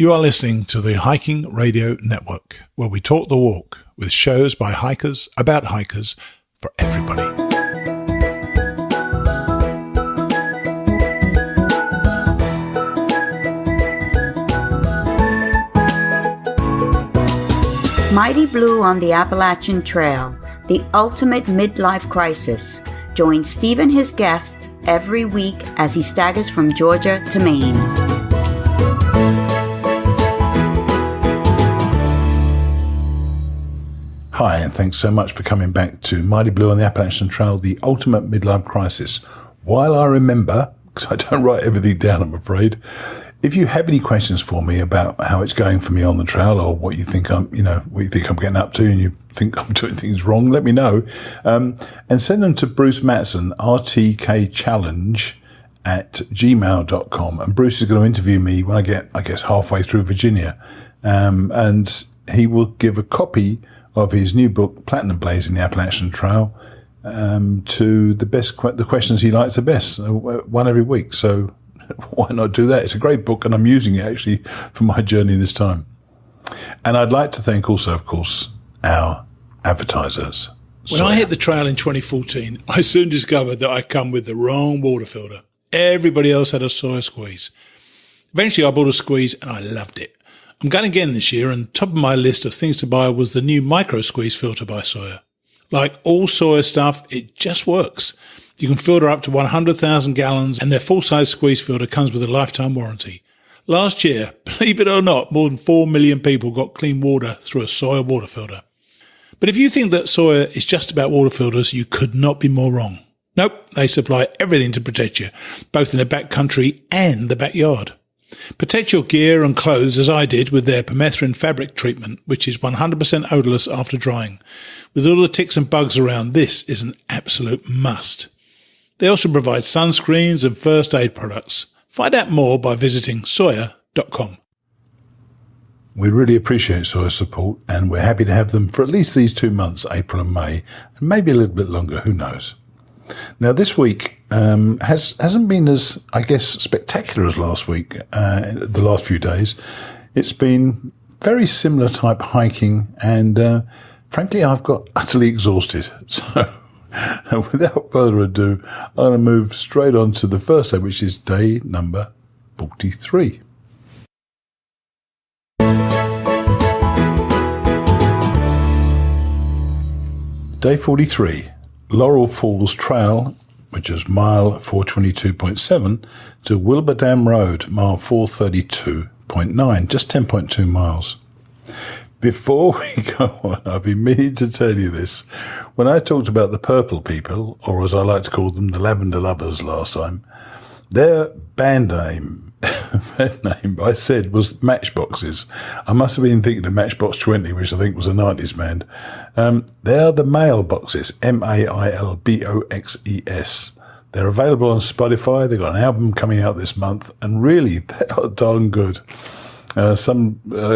You are listening to the Hiking Radio Network, where we talk the walk with shows by hikers, about hikers, for everybody. Mighty Blue on the Appalachian Trail, the ultimate midlife crisis. Join Steve and his guests every week as he staggers from Georgia to Maine. Hi, and thanks so much for coming back to Mighty Blue on the Appalachian Trail, the ultimate midlife crisis. While I remember, because I don't write everything down, I'm afraid, if you have any questions for me about how it's going for me on the trail, or what you think I'm getting up to, and you think I'm doing things wrong, let me know. And send them to Bruce Matson, rtkchallenge@gmail.com. And Bruce is going to interview me when I get, halfway through Virginia. And he will give a copy of his new book, Platinum Blazing the Appalachian Trail, to the questions he likes the best, one every week. So why not do that? It's a great book, and I'm using it actually for my journey this time. And I'd like to thank also, of course, our advertisers. When I hit the trail in 2014, I soon discovered that I come with the wrong water filter. Everybody else had a Sawyer squeeze. Eventually I bought a squeeze and I loved it. I'm going again this year, and top of my list of things to buy was the new micro squeeze filter by Sawyer. Like all Sawyer stuff, it just works. You can filter up to 100,000 gallons, and their full-size squeeze filter comes with a lifetime warranty. Last year, believe it or not, more than 4 million people got clean water through a Sawyer water filter. But if you think that Sawyer is just about water filters, you could not be more wrong. Nope, they supply everything to protect you, both in the backcountry and the backyard. Protect your gear and clothes as I did with their permethrin fabric treatment, which is 100% odorless after drying. With all the ticks and bugs around, this is an absolute must. They also provide sunscreens and first aid products. Find out more by visiting Sawyer.com. We really appreciate Sawyer's support, and we're happy to have them for at least these 2 months, April and May, and maybe a little bit longer, who knows. Now, this week hasn't been as, spectacular as last week, the last few days. It's been very similar type hiking, and frankly, I've got utterly exhausted. So, without further ado, I'm going to move straight on to the first day, which is day number 43. Day 43, Laurel Falls Trail, which is mile 422.7, to Wilbur Dam Road, mile 432.9, just 10.2 miles. Before we go on, I've been meaning to tell you this. When I talked about the purple people, or as I like to call them, the lavender lovers last time, their band name I said was Matchboxes. I must have been thinking of Matchbox 20, which I think was a 90s band. They are the Mailboxes, Mailboxes. They're available on Spotify. They've got an album coming out this month, and really, they are darn good. A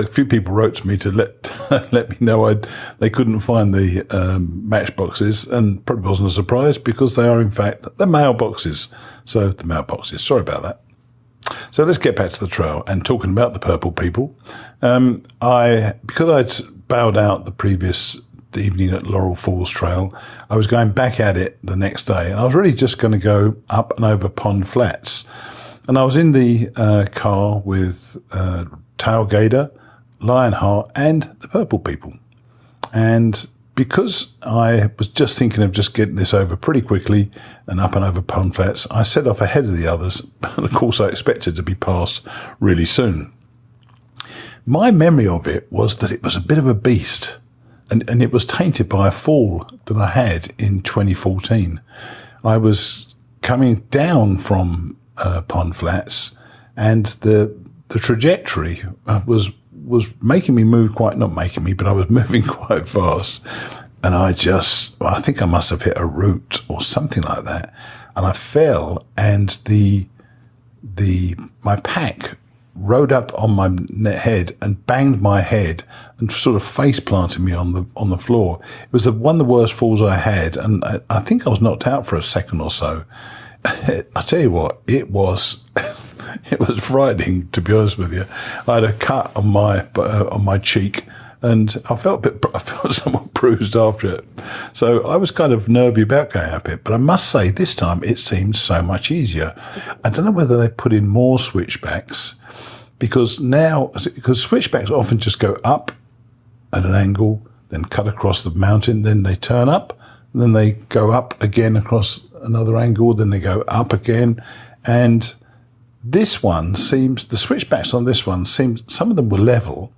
few people wrote to me to let me know they couldn't find the Matchboxes, and probably wasn't a surprise because they are in fact the Mailboxes. So the Mailboxes. Sorry about that. So let's get back to the trail and talking about the purple people. Because I'd bowed out the previous evening at Laurel Falls Trail, I was going back at it the next day, and I was really just going to go up and over Pond Flats. And I was in the car with Tailgater, Lionheart, and the purple people. And because I was just thinking of just getting this over pretty quickly and up and over Pond Flats, I set off ahead of the others. And of course, I expected to be passed really soon. My memory of it was that it was a bit of a beast, and it was tainted by a fall that I had in 2014. I was coming down from Pond Flats, and the trajectory was making me move not making me, but I was moving quite fast. And I think I must have hit a root or something like that. And I fell, and my pack rode up on my head and banged my head and sort of face planted me on the floor. It was one of the worst falls I had, and I think I was knocked out for a second or so. I tell you what, it was it was frightening, to be honest with you. I had a cut on my cheek, and I felt somewhat bruised after it. So I was kind of nervy about going up it. But I must say, this time it seemed so much easier. I don't know whether they put in more switchbacks, because switchbacks often just go up at an angle, then cut across the mountain, then they turn up, then they go up again across another angle, then they go up again. And this one the switchbacks on this one some of them were level.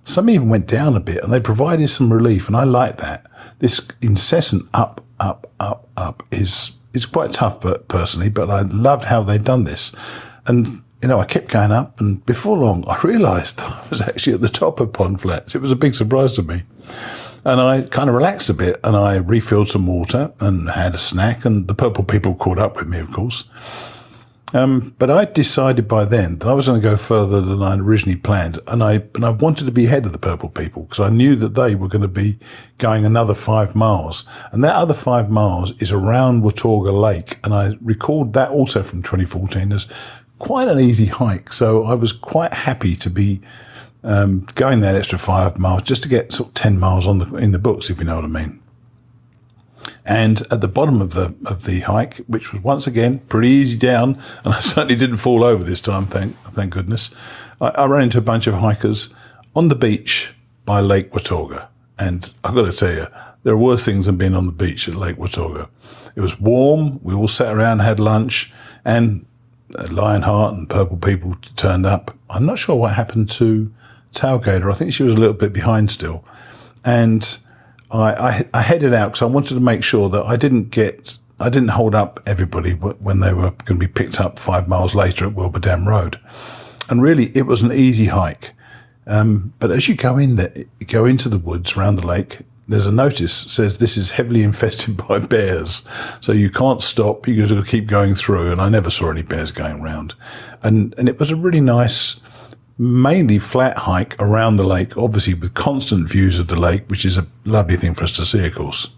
Some even went down a bit, and they provided some relief, and I like that. This incessant up, up, up, up is quite tough, personally, but I loved how they'd done this. And, I kept going up, and before long, I realised I was actually at the top of Pond Flats. It was a big surprise to me. And I kind of relaxed a bit, and I refilled some water and had a snack, and the purple people caught up with me, of course. But I decided by then that I was going to go further than I originally planned, and I wanted to be ahead of the purple people, because I knew that they were going to be going another 5 miles, and that other 5 miles is around Watauga Lake, and I recalled that also from 2014 as quite an easy hike. So I was quite happy to be going that extra 5 miles just to get sort of 10 miles in the books, if you know what I mean. And at the bottom of the hike, which was once again pretty easy down, and I certainly didn't fall over this time, thank goodness, I ran into a bunch of hikers on the beach by Lake Watauga. And I've got to tell you, there are worse things than being on the beach at Lake Watauga. It was warm, we all sat around, had lunch, and Lionheart and purple people turned up. I'm not sure what happened to Tailgater. I think she was a little bit behind still. And I headed out because I wanted to make sure that I didn't hold up everybody when they were going to be picked up 5 miles later at Wilbur Dam Road. And really, it was an easy hike. But as you go into the woods around the lake, there's a notice that says this is heavily infested by bears. So you can't stop. You've got to keep going through. And I never saw any bears going around. And it was a really nice, mainly flat hike around the lake, obviously with constant views of the lake, which is a lovely thing for us to see, of course.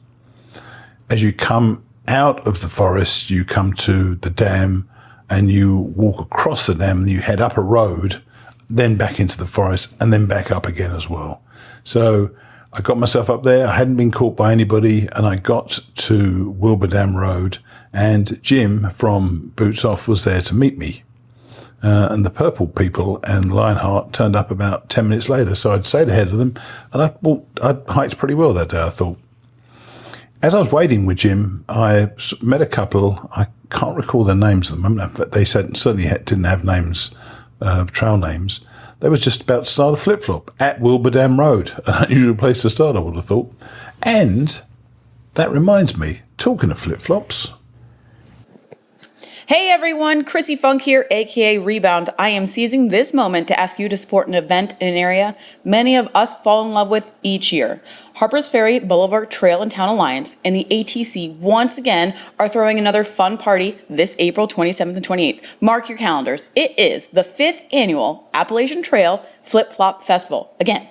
As you come out of the forest, you come to the dam, and you walk across the dam, and you head up a road, then back into the forest, and then back up again as well. So I got myself up there. I hadn't been caught by anybody, and I got to Wilbur Dam Road, and Jim from Boots Off was there to meet me. And the purple people and Lionheart turned up about 10 minutes later. So I'd stayed ahead of them, and I'd hiked pretty well that day, I thought. As I was waiting with Jim, I met a couple. I can't recall their names at the moment, but they certainly didn't have names, trail names. They was just about to start a flip-flop at Wilbur Dam Road, an unusual place to start, I would have thought. And that reminds me, talking of flip-flops. Hey everyone, Chrissy Funk here, aka Rebound. I am seizing this moment to ask you to support an event in an area many of us fall in love with each year. Harpers Ferry Boulevard Trail and Town Alliance and the ATC once again are throwing another fun party this April 27th and 28th. Mark your calendars. It is the 5th annual Appalachian Trail Flip Flop Festival. Again,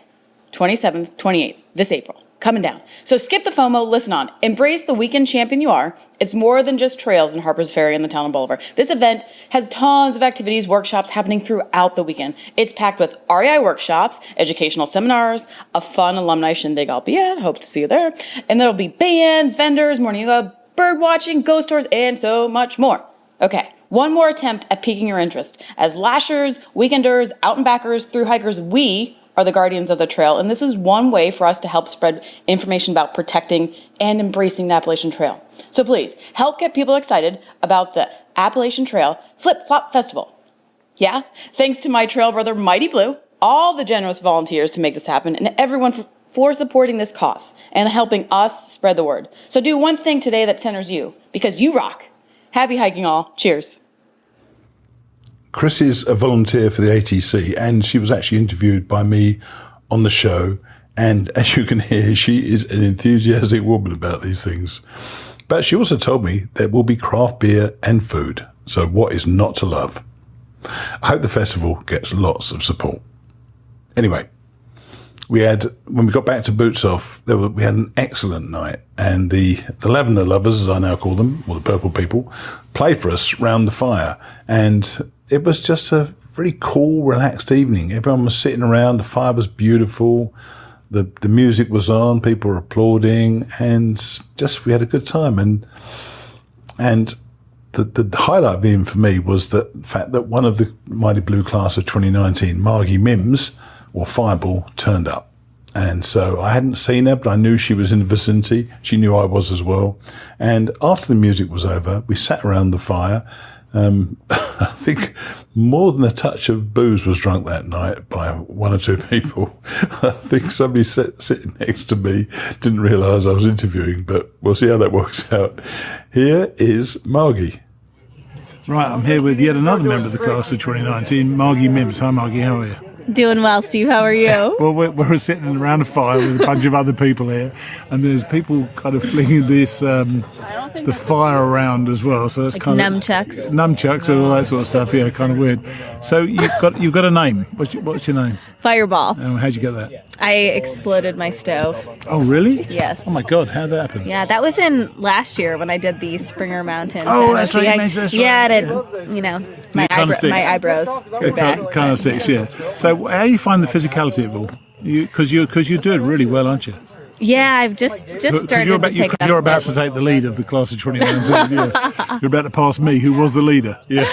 27th, 28th, this April. Coming down. So skip the FOMO, listen on. Embrace the weekend champion you are. It's more than just trails in Harpers Ferry and the Town and Boulevard. This event has tons of activities, workshops happening throughout the weekend. It's packed with REI workshops, educational seminars, a fun alumni shindig I'll be at. Hope to see you there. And there'll be bands, vendors, morning yoga, bird watching, ghost tours, and so much more. Okay, one more attempt at piquing your interest. As lashers, weekenders, out and backers, through hikers, we are the guardians of the trail, and this is one way for us to help spread information about protecting and embracing the Appalachian Trail. So please, help get people excited about the Appalachian Trail Flip Flop Festival. Yeah, thanks to my trail brother Mighty Blue, all the generous volunteers to make this happen, and everyone for supporting this cause and helping us spread the word. So do one thing today that centers you, because you rock. Happy hiking all. Cheers. Chris is a volunteer for the ATC, and she was actually interviewed by me on the show. And as you can hear, she is an enthusiastic woman about these things. But she also told me there will be craft beer and food. So what is not to love? I hope the festival gets lots of support. Anyway, when we got back to Boots Off, we had an excellent night, and the Lavender Lovers, as I now call them, or the Purple People, played for us round the fire, and it was just a really cool, relaxed evening. Everyone was sitting around, the fire was beautiful, the music was on, people were applauding, and just we had a good time. And the highlight of the evening for me was the fact that one of the Mighty Blue class of 2019, Margie Mims, or Fireball, turned up. And so I hadn't seen her, but I knew she was in the vicinity. She knew I was as well. And after the music was over, we sat around the fire. I think more than a touch of booze was drunk that night by one or two people. I think somebody sitting next to me didn't realise I was interviewing, but we'll see how that works out. Here is Margie. Right, I'm here with yet another member of the class of 2019, Margie Mims. Hi, Margie, how are you? Doing well, Steve. How are you? Well, we're sitting around a fire with a bunch of other people here, and there's people kind of flinging this the fire around as well. So that's like kind nunchucks. of nunchucks and all that sort of stuff. Yeah, kind of weird. So you've got a name. What's your name? Fireball. How'd you get that? I exploded my stove. Oh, really? Yes. Oh my God, how'd that happen? Yeah, that was in last year when I did the Springer Mountains. Oh, that's right. You mentioned this. Yeah, my eyebrows grew back. Kind of sticks, yeah. So how do you find the physicality of it all? Because you're doing really well, aren't you? Yeah, I've just started to pick up. You're about to take the lead of the class of 2019. Yeah. You're about to pass me, who was the leader. Yeah.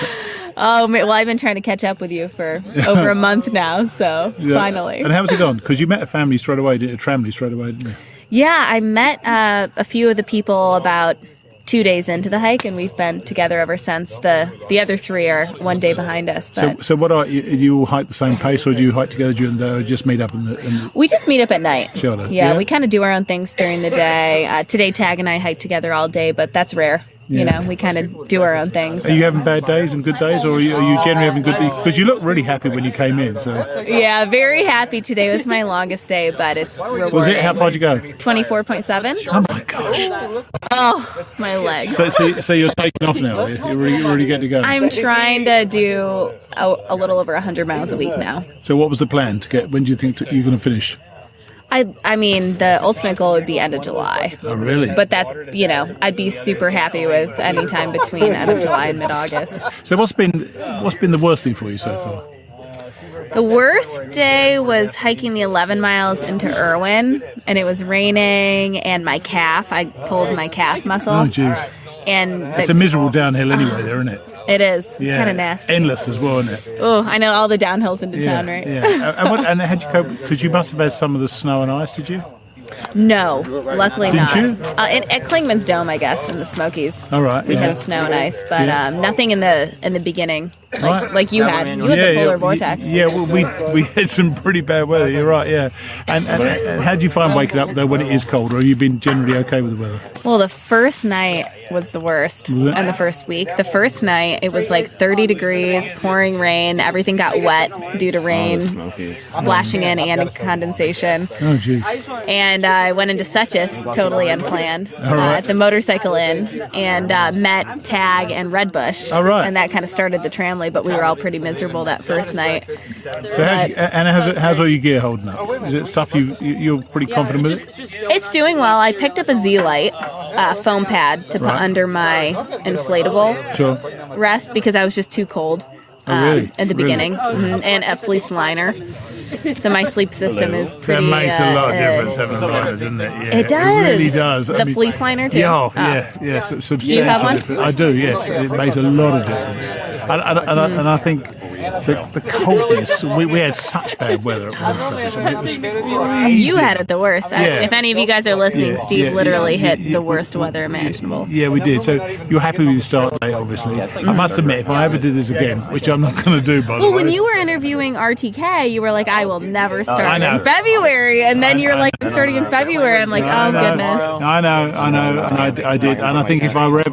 Oh, well, I've been trying to catch up with you for over a month now, so finally. And how's it gone? Because you met a family straight away, a family straight away, didn't you? Yeah, I met a few of the people about 2 days into the hike, and we've been together ever since. The other three are one day behind us. But so what do you all hike the same pace, or do you hike together during the day, or just meet up in the... We just meet up at night. Sure. Yeah, we kind of do our own things during the day. Today, Tag and I hike together all day, but that's rare. Yeah. We kind of do our own things. Are you having bad days and good days, or are you generally having good days? Because you look really happy when you came in. So yeah, very happy. Today was my longest day, but it's rewarding. Was it? How far did you go? 24.7. Oh my gosh! Oh, my legs. So you're taking off now. You're really getting to go. I'm trying to do a little over 100 miles a week now. So what was the plan to get? When do you think you're going to finish? I mean, the ultimate goal would be end of July. Oh, really? But that's, I'd be super happy with any time between end of July and mid-August. So what's been the worst thing for you so far? The worst day was hiking the 11 miles into Irwin, and it was raining, and I pulled my calf muscle. Oh, jeez. And it's a miserable downhill anyway there, isn't it? It is. It's kind of nasty. Endless as well, isn't it? Oh, I know all the downhills into town, right? Yeah. And how'd you cope? Because you must have had some of the snow and ice, did you? No, luckily Didn't not. you? At Klingman's Dome, I guess, in the Smokies. All right. We had snow and ice, but nothing in the beginning, like you had. You had the polar vortex. Yeah, well, we had some pretty bad weather. You're right. Yeah. And how do you find waking up though when it is cold, or have you been generally okay with the weather? Well, the first night was the worst, and the first week. The first night it was like 30 degrees, pouring rain. Everything got wet due to rain splashing in and condensation. Oh, geez. And I went into Suchess totally unplanned at the motorcycle inn and met Tag and Redbush. All right. And that kind of started the tramway, but we were all pretty miserable that first night. So how's all your gear holding up? Is it stuff you're pretty confident with it? It's doing well. I picked up a Z-Lite foam pad to put under my inflatable rest because I was just too cold in the beginning, and a fleece liner. So my sleep system is pretty... That makes a lot of difference having a liner, doesn't it? Yeah, it does. It really does. The fleece liner too? Yeah, substantial. Do you have one? Difference. I do, yes. It makes a lot of difference. And I think the coldness, we had such bad weather at one stage. I mean, it was freezing. You had it the worst. Yeah. If any of you guys are listening, Steve literally hit the worst weather imaginable. Yeah, we did. So you're happy with your start date, obviously. I must admit, if I ever did this again, which I'm not going to do, by the way. Well, when you were interviewing RTK, you were like, I will never start in February. And then you're like, I'm starting in February. I'm like, oh, goodness. I know. And I did. And I think if I were ever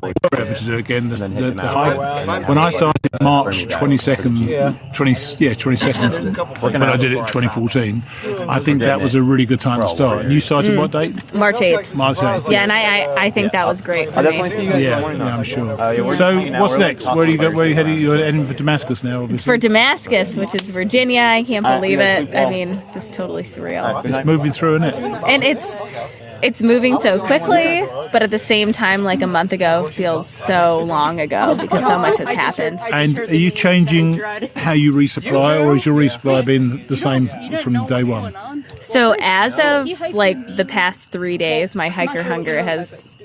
to do it again, the hike, when I started March 22nd, 22nd, when I did it in 2014. I think that was a really good time to start. And you started what date? March 8th. March 8th. Yeah, and I think that was great for me. Yeah, I'm sure. So what's next? Where are you heading? You're heading for Damascus now, obviously. For Damascus, which is Virginia. I can't believe it. I mean, just totally surreal. It's moving through, isn't it? And it's moving so quickly, but at the same time, like a month ago feels so long ago because so much has happened. And are you changing how you resupply, or has your resupply been the same from day one? So as of like the past 3 days, my hiker hunger has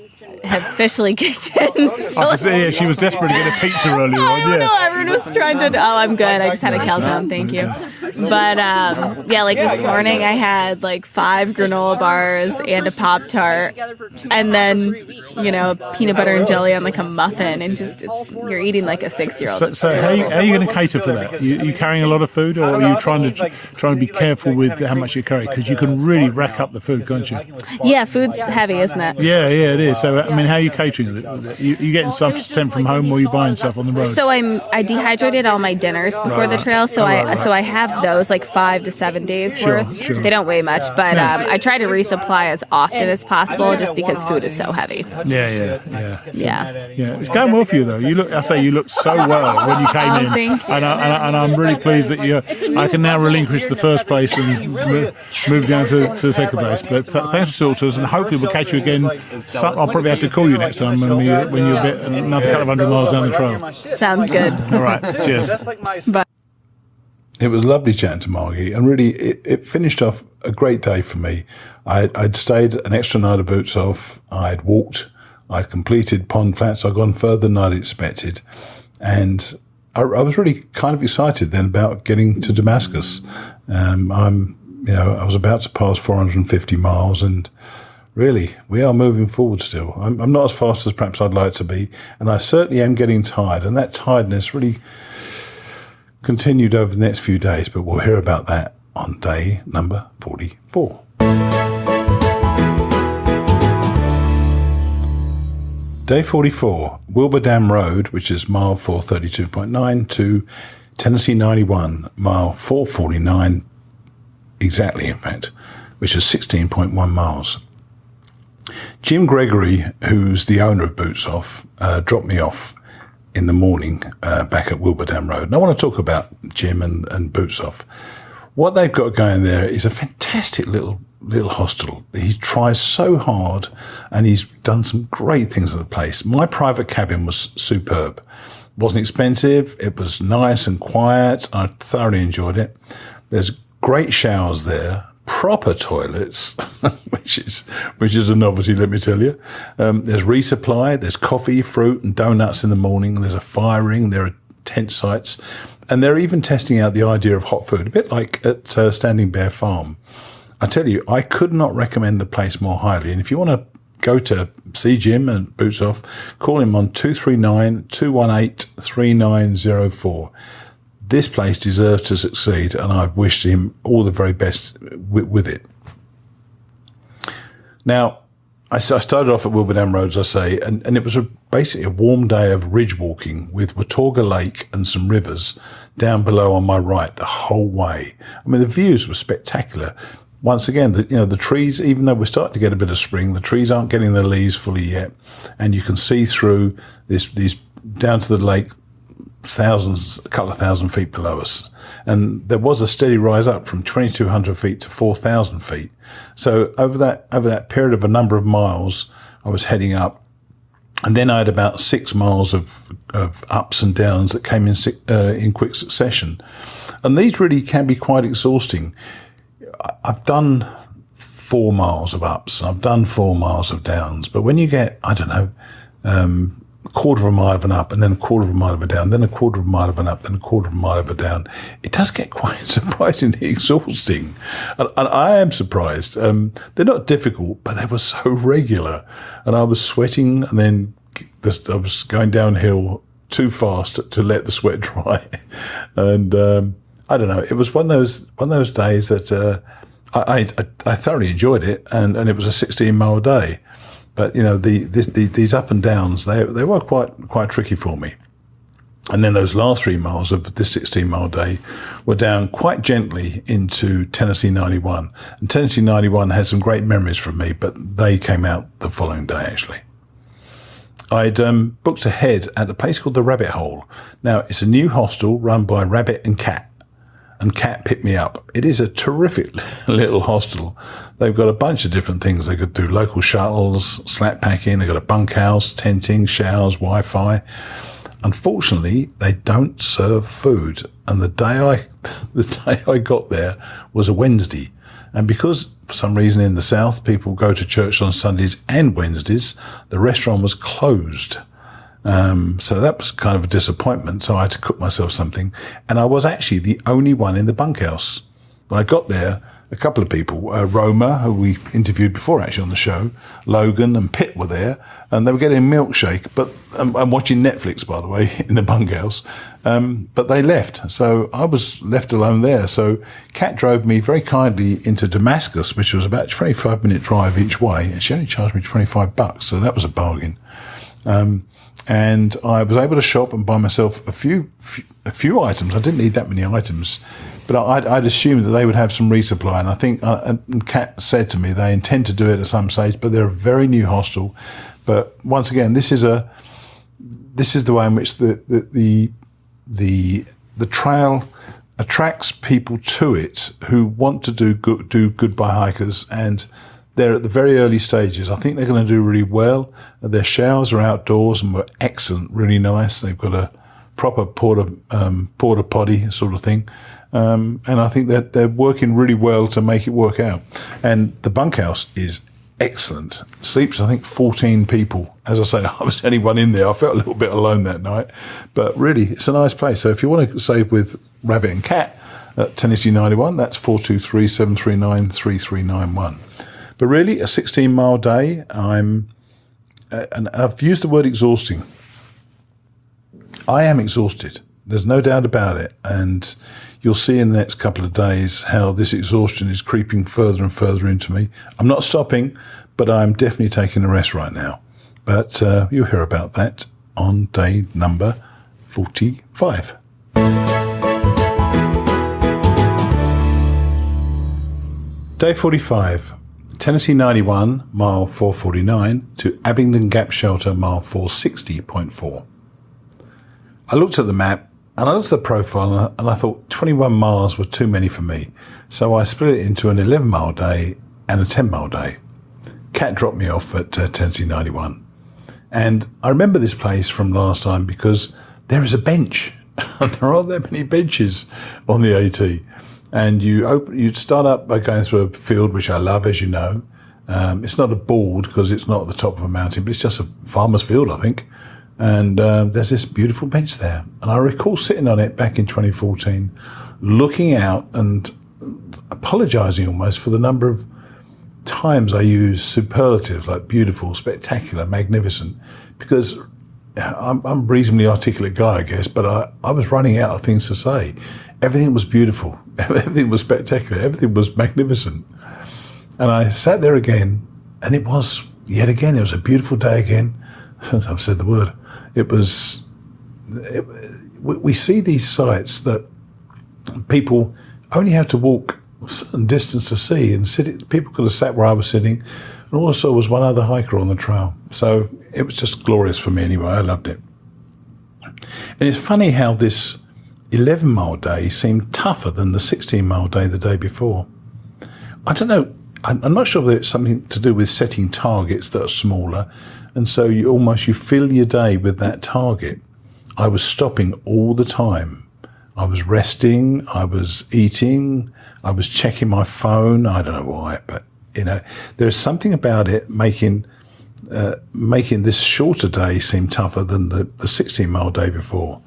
officially kicked in. I can see she was desperate to get a pizza earlier on. I know, everyone was trying to. Oh, I'm good. I just had a calzone, thank you. But yeah, like this morning I had like 5 granola bars and a Pop-Tart, and then peanut butter and jelly on like a muffin, and just you're eating like a 6-year-old. So how are you going to cater for that? You carrying a lot of food, or are you trying to be careful with how much you carry? Because you can really rack up the food, can't you? Yeah, food's heavy, isn't it? Yeah, it is. So I mean, how are you catering it? You getting stuff sent from home, or are you buying stuff on the road? So I dehydrated all my dinners before the trail, so I have those like 5 to 7 days worth. Sure. They don't weigh much, but I try to resupply as often as possible, just because food is so heavy. Yeah. Yeah. It's going well for you though. You look so well when you came in, Thanks. and I'm really pleased that I can now relinquish the first place and move down to the second place. But thanks for talking to us, and hopefully we'll catch you again. I'll probably have to call you next time when you're another couple of 100 miles down the trail. Sounds good. All right. Cheers. Bye. It was lovely chatting to Margie, and really it finished off a great day for me. I'd stayed an extra night of Boots Off. I'd walked. I'd completed Pond Flats. I'd gone further than I'd expected. And I was really kind of excited then about getting to Damascus. I was about to pass 450 miles, and really, we are moving forward still. I'm not as fast as perhaps I'd like to be, and I certainly am getting tired, and that tiredness really continued over the next few days, but we'll hear about that on day number 44. Day 44, Wilbur Dam Road, which is mile 432.9, to Tennessee 91, mile 449, exactly in fact, which is 16.1 miles. Jim Gregory, who's the owner of Boots Off, dropped me off in the morning back at Wilbur Dam Road. And I want to talk about Jim and Boots Off. What they've got going there is a fantastic little hostel. He tries so hard, and he's done some great things at the place. My private cabin was superb. It wasn't expensive. It was nice and quiet. I thoroughly enjoyed it. There's great showers there, proper toilets, which is a novelty, let me tell you. There's resupply. There's coffee, fruit, and donuts in the morning. There's a fire ring. There are tent sites. And they're even testing out the idea of hot food, a bit like at Standing Bear Farm. I tell you, I could not recommend the place more highly. And if you want to go to see Jim and Boots Off, call him on 239-218-3904. This place deserves to succeed, and I've wished him all the very best with it. Now, I started off at Wilbur Dam Road, as I say, and it was basically a warm day of ridge walking with Watauga Lake and some rivers down below on my right the whole way. I mean, the views were spectacular. Once again, the trees, even though we're starting to get a bit of spring, the trees aren't getting their leaves fully yet, and you can see through these down to the lake, a couple of thousand feet below us. And there was a steady rise up from 2,200 feet to 4,000 feet. So over that period of a number of miles, I was heading up. And then I had about 6 miles of ups and downs that came in quick succession. And these really can be quite exhausting. I've done 4 miles of ups. I've done 4 miles of downs. But when you get, a quarter of a mile of an up, and then a quarter of a mile of a down, then a quarter of a mile of an up, then a quarter of a mile of a down, it does get quite surprisingly exhausting. And I am surprised. They're not difficult, but they were so regular. And I was sweating, and then I was going downhill too fast to let the sweat dry. And I don't know. It was one of those days that I thoroughly enjoyed it, and it was a 16-mile day. But these up and downs, they were quite tricky for me. And then those last 3 miles of this 16-mile day were down quite gently into Tennessee 91. And Tennessee 91 had some great memories from me, but they came out the following day, actually. I'd booked ahead at a place called the Rabbit Hole. Now, it's a new hostel run by Rabbit and Cat. And Cat picked me up. It is a terrific little hostel. They've got a bunch of different things. They could do local shuttles, slack packing. They've got a bunkhouse, tenting, showers, Wi-Fi. Unfortunately, they don't serve food. And the day I got there was a Wednesday. And because for some reason in the South, people go to church on Sundays and Wednesdays, the restaurant was closed. So that was kind of a disappointment. So I had to cook myself something. And I was actually the only one in the bunkhouse. When I got there, a couple of people, Roma, who we interviewed before actually on the show, Logan and Pitt were there, and they were getting a milkshake, but I'm watching Netflix, by the way, in the bunkhouse. But they left. So I was left alone there. So Kat drove me very kindly into Damascus, which was about a 25-minute drive each way. And she only charged me $25. So that was a bargain. And I was able to shop and buy myself a few items. I didn't need that many items, but I'd assumed that they would have some resupply. And I think, and Kat said to me, they intend to do it at some stage, but they're a very new hostel. But once again, this is the way in which the trail attracts people to it who want to do good by hikers, and they're at the very early stages. I think they're going to do really well. Their showers are outdoors and were excellent, really nice. They've got a proper porta potty sort of thing. And I think that they're working really well to make it work out. And the bunkhouse is excellent. Sleeps, I think, 14 people. As I say, I was the only one in there. I felt a little bit alone that night. But really, it's a nice place. So if you want to save with Rabbit and Cat at Tennessee 91, that's 423-739-3391. But really, a 16-mile day, and I've used the word exhausting. I am exhausted. There's no doubt about it. And you'll see in the next couple of days how this exhaustion is creeping further and further into me. I'm not stopping, but I'm definitely taking a rest right now. But you'll hear about that on day number 45. Day 45. Tennessee 91, mile 449, to Abingdon Gap Shelter, mile 460.4. I looked at the map and I looked at the profile and I thought 21 miles were too many for me. So I split it into an 11-mile day and a 10-mile day. Kat dropped me off at Tennessee 91. And I remember this place from last time because there is a bench. There aren't that many benches on the AT. And you'd start up by going through a field, which I love, as you know. It's not a board because it's not at the top of a mountain, but it's just a farmer's field, I think. And there's this beautiful bench there. And I recall sitting on it back in 2014, looking out and apologizing almost for the number of times I use superlatives like beautiful, spectacular, magnificent, because I'm a reasonably articulate guy, I guess, but I was running out of things to say. Everything was beautiful. Everything was spectacular. Everything was magnificent. And I sat there again, and it was, yet again, it was a beautiful day again. Since I've said the word, we see these sites that people only have to walk a certain distance to see, and people could have sat where I was sitting, and also was one other hiker on the trail. So it was just glorious for me anyway. I loved it. And it's funny how this 11-mile day seemed tougher than the 16-mile day the day before. I don't know. I'm not sure whether it's something to do with setting targets that are smaller, and so you fill your day with that target. I was stopping all the time. I was resting. I was eating. I was checking my phone. I don't know why, but there's something about it making this shorter day seem tougher than the 16-mile day before.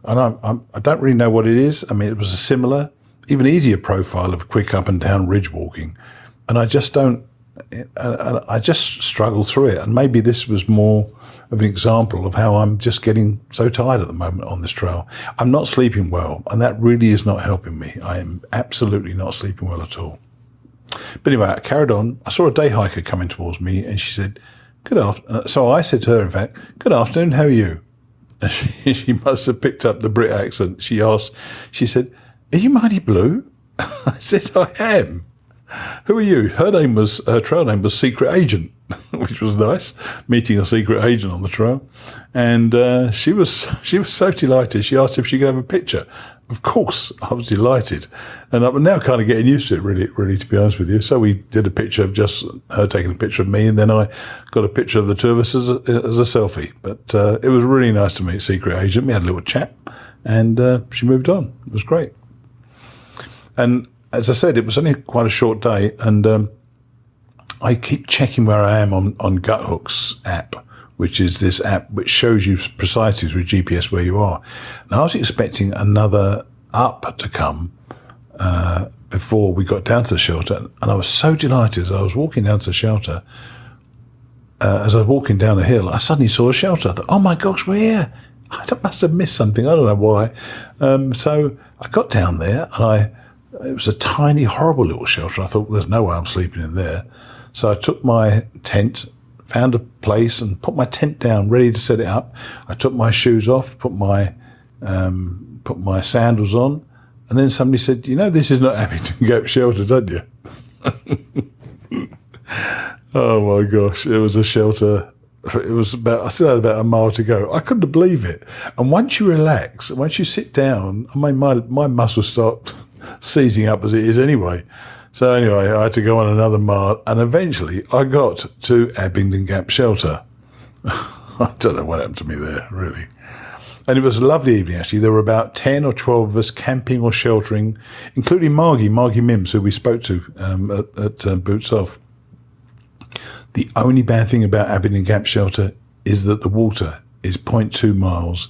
And I don't really know what it is. I mean, it was a similar, even easier profile of quick up and down ridge walking. And I just struggle through it. And maybe this was more of an example of how I'm just getting so tired at the moment on this trail. I'm not sleeping well, and that really is not helping me. I am absolutely not sleeping well at all. But anyway, I carried on. I saw a day hiker coming towards me, and she said, "Good afternoon." So I said to her, in fact, "Good afternoon, how are you?" And she must have picked up the Brit accent. She said, "Are you Mighty Blue?" I said, "I am." "Who are you?" Her trail name was Secret Agent, which was nice, meeting a secret agent on the trail. And she was so delighted. She asked if she could have a picture. Of course, I was delighted. And I'm now kind of getting used to it, really, to be honest with you. So we did a picture of just her taking a picture of me, and then I got a picture of the two of us as a selfie. But it was really nice to meet Secret Agent. We had a little chat, and she moved on. It was great. And as I said, it was only quite a short day, and I keep checking where I am on Guthook's app, which is this app which shows you precisely through GPS where you are. And I was expecting another up to come before we got down to the shelter, and I was so delighted. I was walking down to the shelter. As I was walking down the hill, I suddenly saw a shelter. I thought, "Oh my gosh, we're here." I must have missed something. I don't know why. So I got down there, and it was a tiny, horrible little shelter. I thought, there's no way I'm sleeping in there. So I took my tent, found a place, and put my tent down, ready to set it up. I took my shoes off, put my sandals on, and then somebody said, "You know, this is not Abingdon Gap Shelter, don't you?" Oh my gosh, it was a shelter. It was I still had about a mile to go. I couldn't believe it. And once you relax, once you sit down, I mean, my muscles start seizing up as it is anyway. So anyway, I had to go on another mile, and eventually I got to Abingdon Gap Shelter. I don't know what happened to me there, really. And it was a lovely evening, actually. There were about 10 or 12 of us camping or sheltering, including Margie Mims, who we spoke to at Boots Off. The only bad thing about Abingdon Gap Shelter is that the water is 0.2 miles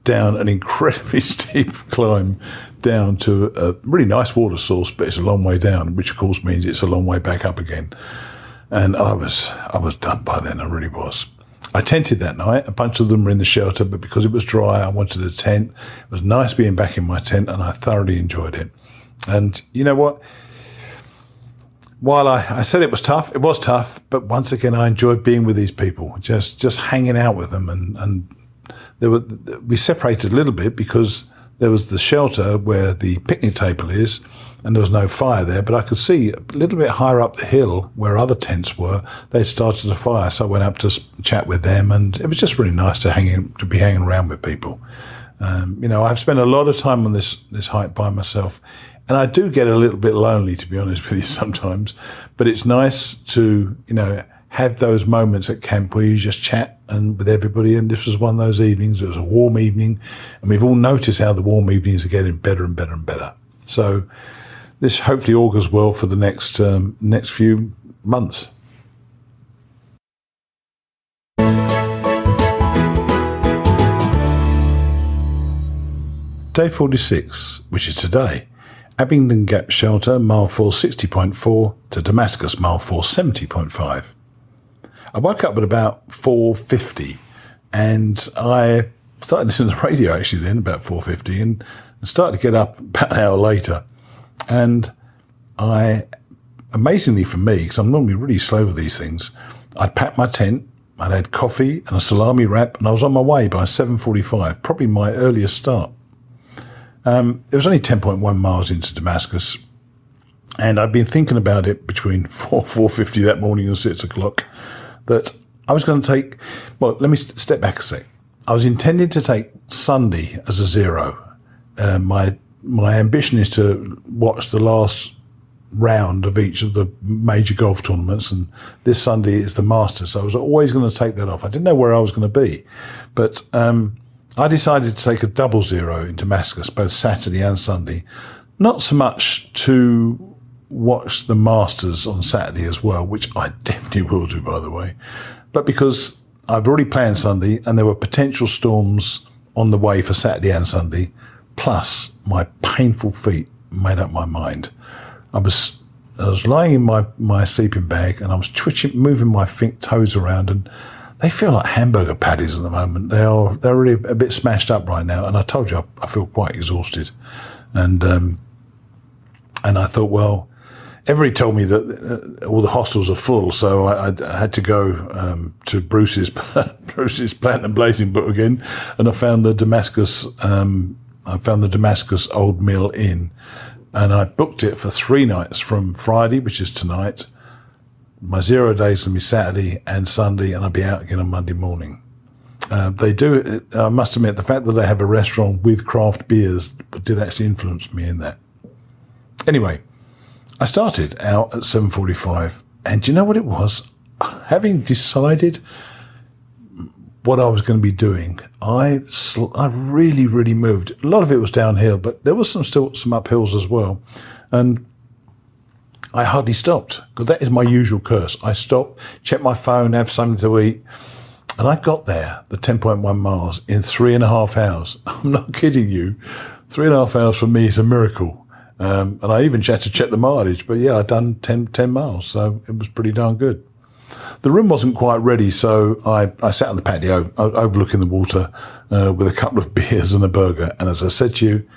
down an incredibly steep climb down to a really nice water source, but it's a long way down, which of course means it's a long way back up again. And I was done by then, I really was. I tented that night. A bunch of them were in the shelter, but because it was dry, I wanted a tent. It was nice being back in my tent, and I thoroughly enjoyed it. And you know what? While I said it was tough, but once again, I enjoyed being with these people, just hanging out with them. And we separated a little bit because there was the shelter where the picnic table is, and there was no fire there, but I could see a little bit higher up the hill where other tents were, they started a fire. So I went up to chat with them, and it was just really nice to be hanging around with people. I've spent a lot of time on this hike by myself, and I do get a little bit lonely, to be honest with you, sometimes, but it's nice to, have those moments at camp where you just chat and with everybody. And this was one of those evenings. It was a warm evening, and we've all noticed how the warm evenings are getting better and better and better. So this hopefully augurs well for the next few months. Day 46, which is today. Abingdon Gap Shelter, mile 4 60.4 to Damascus, mile 4 70.5. I woke up at about 4:50, and I started listening to the radio actually then, about 4:50, and started to get up about an hour later. And amazingly for me, because I'm normally really slow with these things, I'd packed my tent, I'd had coffee and a salami wrap, and I was on my way by 7:45, probably my earliest start. It was only 10.1 miles into Damascus, and I'd been thinking about it between 4:50 that morning and 6 o'clock, that I was going to take, well, let me step back a sec. I was intending to take Sunday as a zero. My ambition is to watch the last round of each of the major golf tournaments, and this Sunday is the Masters, so I was always going to take that off. I didn't know where I was going to be, but I decided to take a double zero in Damascus, both Saturday and Sunday, not so much to watch the Masters on Saturday as well, which I definitely will do, by the way, but because I've already planned Sunday and there were potential storms on the way for Saturday and Sunday, plus my painful feet made up my mind. I was lying in my sleeping bag, and I was twitching, moving my toes around, and they feel like hamburger patties at the moment. They're really a bit smashed up right now, and I told you I feel quite exhausted, and I thought, well, everybody told me that all the hostels are full, so I had to go to Bruce's Plant and Blazing Book again, and I found the Damascus. Old Mill Inn, and I booked it for 3 nights from Friday, which is tonight. My 0 days will be Saturday and Sunday, and I'll be out again on Monday morning. They do. I must admit, the fact that they have a restaurant with craft beers did actually influence me in that. Anyway, I started out at 7:45, and do you know what it was? Having decided what I was going to be doing, I really, really moved. A lot of it was downhill, but there was still some uphills as well. And I hardly stopped, because that is my usual curse. I stop, check my phone, have something to eat. And I got there, the 10.1 miles, in 3.5 hours. I'm not kidding you. 3.5 hours for me is a miracle. And I even had to check the mileage. But yeah, I'd done 10 miles, so it was pretty darn good. The room wasn't quite ready, so I sat on the patio overlooking the water with a couple of beers and a burger. And as I said to you,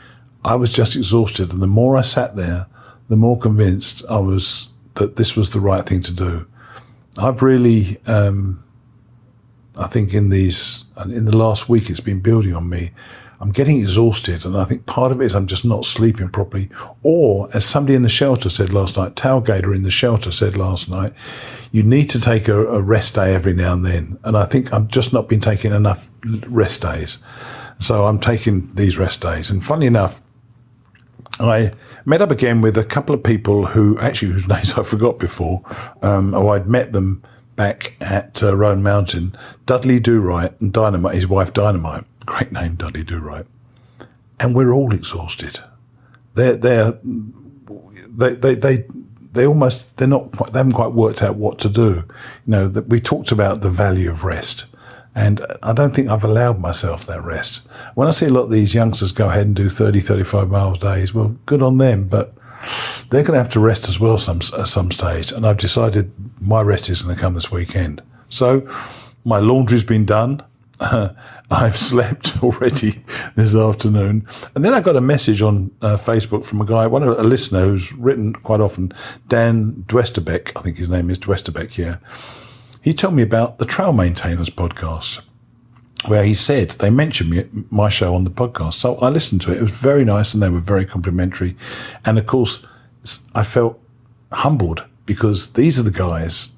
I was just exhausted. And the more I sat there, the more convinced I was that this was the right thing to do. I've really, I think in the last week, it's been building on me. I'm getting exhausted, and I think part of it is I'm just not sleeping properly. Or, as somebody in the shelter said last night, tailgater in the shelter said last night, you need to take a rest day every now and then. And I think I've just not been taking enough rest days. So I'm taking these rest days. And funnily enough, I met up again with a couple of people whose names I forgot before, or I'd met them back at Roan Mountain, Dudley Do-Right and Dynamite, his wife Dynamite. Great name, Dudley Do-Right. And we're all exhausted. They haven't quite worked out what to do. That we talked about the value of rest, and I don't think I've allowed myself that rest. When I see a lot of these youngsters go ahead and do 30, 35 miles days, well, good on them, but they're going to have to rest as well at some stage. And I've decided my rest is going to come this weekend. So my laundry's been done. I've slept already this afternoon. And then I got a message on Facebook from a listener who's written quite often, Dan Dwesterbeck, I think his name is Dwesterbeck, yeah. He told me about the Trail Maintainers podcast, where he said they mentioned my show on the podcast. So I listened to it. It was very nice, and they were very complimentary. And, of course, I felt humbled, because these are the guys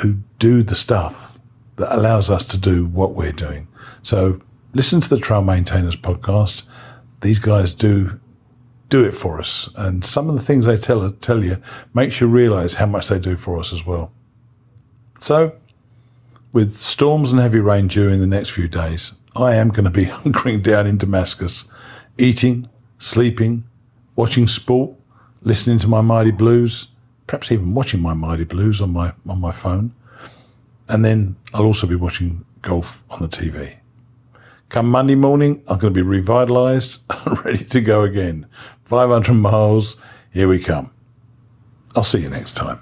who do the stuff that allows us to do what we're doing. So listen to the Trail Maintainers podcast. These guys do it for us. And some of the things they tell you makes you realize how much they do for us as well. So with storms and heavy rain due in the next few days, I am going to be hunkering down in Damascus, eating, sleeping, watching sport, listening to my Mighty Blues, perhaps even watching my Mighty Blues on my phone. And then I'll also be watching golf on the TV. Come Monday morning, I'm going to be revitalized and ready to go again. 500 miles, here we come. I'll see you next time.